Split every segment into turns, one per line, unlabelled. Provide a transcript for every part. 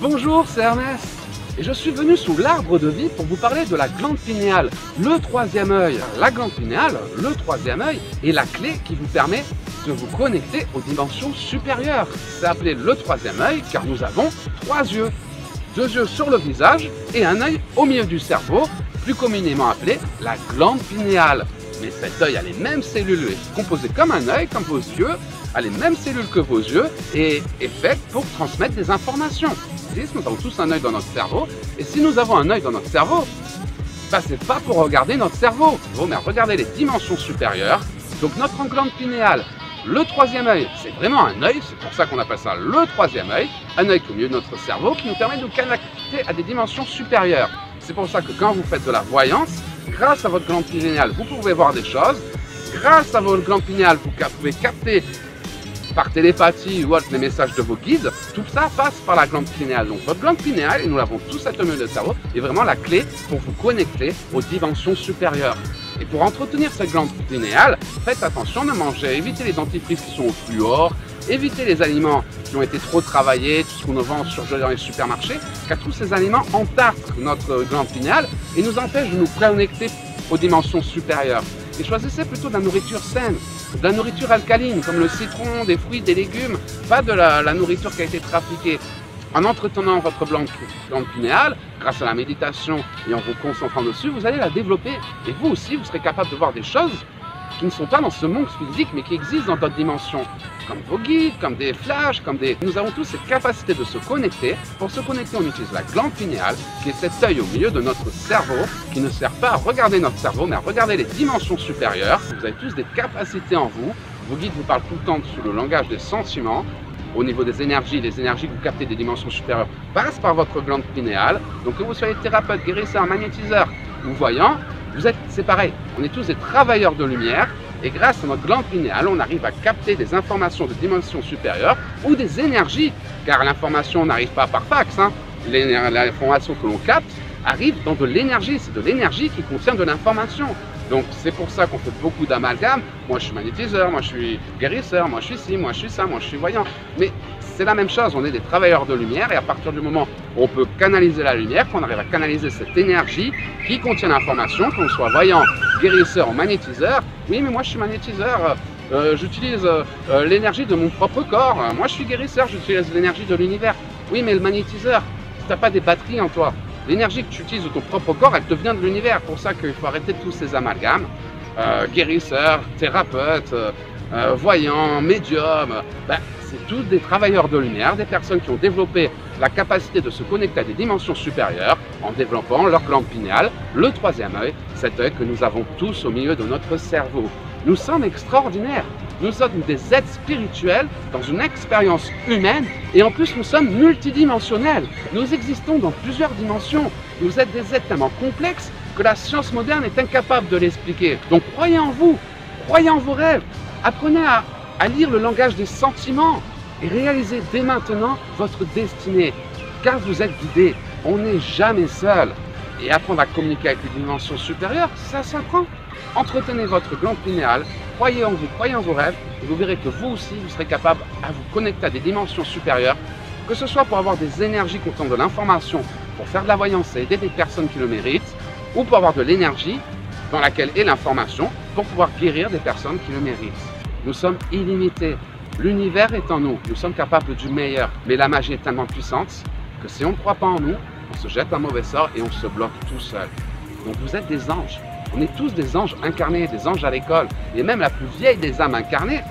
Bonjour, c'est Ernest et je suis venu sous l'arbre de vie pour vous parler de la glande pinéale, le troisième œil. La glande pinéale, le troisième œil, est la clé qui vous permet de vous connecter aux dimensions supérieures. C'est appelé le troisième œil car nous avons trois yeux. Deux yeux sur le visage et un œil au milieu du cerveau, plus communément appelé la glande pinéale. Mais cet œil a les mêmes cellules, est composé comme un œil, comme vos yeux, a les mêmes cellules que vos yeux et est fait pour transmettre des informations. Nous avons tous un œil dans notre cerveau et si nous avons un œil dans notre cerveau, c'est pas pour regarder notre cerveau, mais regarder les dimensions supérieures. Donc notre glande pinéale, le troisième œil, c'est vraiment un œil, c'est pour ça qu'on appelle ça le troisième œil, un œil au milieu de notre cerveau qui nous permet de nous connecter à des dimensions supérieures. C'est pour ça que quand vous faites de la voyance, grâce à votre glande pinéale, vous pouvez voir des choses. Grâce à votre glande pinéale, vous pouvez capter par télépathie ou autre les messages de vos guides. Tout ça passe par la glande pinéale. Donc votre glande pinéale, et nous l'avons tous au milieu du cerveau, est vraiment la clé pour vous connecter aux dimensions supérieures. Et pour entretenir cette glande pinéale, faites attention de manger, évitez les dentifrices qui sont au fluor, évitez les aliments qui ont été trop travaillés, tout ce qu'on vend dans les supermarchés, car tous ces aliments entartrent notre glande pinéale et nous empêchent de nous connecter aux dimensions supérieures. Et choisissez plutôt de la nourriture saine, de la nourriture alcaline, comme le citron, des fruits, des légumes, pas de la nourriture qui a été trafiquée. En entretenant votre glande pinéale, grâce à la méditation et en vous concentrant dessus, vous allez la développer. Et vous aussi, vous serez capable de voir des choses qui ne sont pas dans ce monde physique, mais qui existent dans d'autres dimensions. Comme vos guides, comme des flashs, comme des... Nous avons tous cette capacité de se connecter. Pour se connecter, on utilise la glande pinéale, qui est cet œil au milieu de notre cerveau, qui ne sert pas à regarder notre cerveau, mais à regarder les dimensions supérieures. Vous avez tous des capacités en vous. Vos guides vous parlent tout le temps sous le langage des sentiments. Au niveau des énergies que vous captez des dimensions supérieures passent par votre glande pinéale. Donc que vous soyez thérapeute, guérisseur, magnétiseur ou voyant, c'est pareil. On est tous des travailleurs de lumière et grâce à notre glande pinéale, on arrive à capter des informations de dimensions supérieures ou des énergies, car l'information n'arrive pas par fax. L'information que l'on capte arrive dans de l'énergie. C'est de l'énergie qui contient de l'information. Donc c'est pour ça qu'on fait beaucoup d'amalgames. Moi je suis magnétiseur, moi je suis guérisseur, moi je suis ci, moi je suis ça, moi je suis voyant. Mais c'est la même chose, on est des travailleurs de lumière et à partir du moment où on peut canaliser la lumière, qu'on arrive à canaliser cette énergie qui contient l'information, qu'on soit voyant, guérisseur ou magnétiseur. Oui mais moi je suis magnétiseur, j'utilise l'énergie de mon propre corps. Moi je suis guérisseur, j'utilise l'énergie de l'univers. Oui mais le magnétiseur, tu n'as pas des batteries en toi. L'énergie que tu utilises de ton propre corps, elle te vient de l'univers. C'est pour ça qu'il faut arrêter tous ces amalgames. Guérisseurs, thérapeutes, voyants, médiums. C'est tous des travailleurs de lumière, des personnes qui ont développé la capacité de se connecter à des dimensions supérieures en développant leur glande pinéale, le troisième œil, cet œil que nous avons tous au milieu de notre cerveau. Nous sommes extraordinaires. Nous sommes des êtres spirituels dans une expérience humaine et en plus nous sommes multidimensionnels. Nous existons dans plusieurs dimensions. Vous êtes des êtres tellement complexes que la science moderne est incapable de l'expliquer. Donc croyez en vous, croyez en vos rêves, apprenez à lire le langage des sentiments et réalisez dès maintenant votre destinée. Car vous êtes guidés, on n'est jamais seul. Et apprendre à communiquer avec les dimensions supérieures, ça s'apprend. Entretenez votre glande pinéale, croyez en vous, croyez en vos rêves, et vous verrez que vous aussi, vous serez capable à vous connecter à des dimensions supérieures, que ce soit pour avoir des énergies contenant de l'information, pour faire de la voyance et aider des personnes qui le méritent, ou pour avoir de l'énergie dans laquelle est l'information, pour pouvoir guérir des personnes qui le méritent. Nous sommes illimités. L'univers est en nous. Nous sommes capables du meilleur. Mais la magie est tellement puissante que si on ne croit pas en nous, on se jette un mauvais sort et on se bloque tout seul. Donc vous êtes des anges. On est tous des anges incarnés, des anges à l'école. Et même la plus vieille des âmes incarnées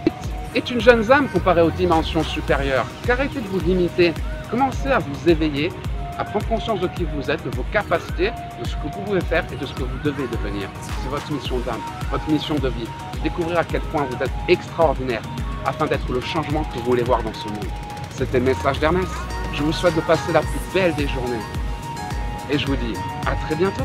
est une jeune âme comparée aux dimensions supérieures. Arrêtez de vous limiter. Commencez à vous éveiller, à prendre conscience de qui vous êtes, de vos capacités, de ce que vous pouvez faire et de ce que vous devez devenir. C'est votre mission d'âme, votre mission de vie. Découvrir à quel point vous êtes extraordinaire afin d'être le changement que vous voulez voir dans ce monde. C'était le message d'Ernest. Je vous souhaite de passer la plus belle des journées. Et je vous dis à très bientôt.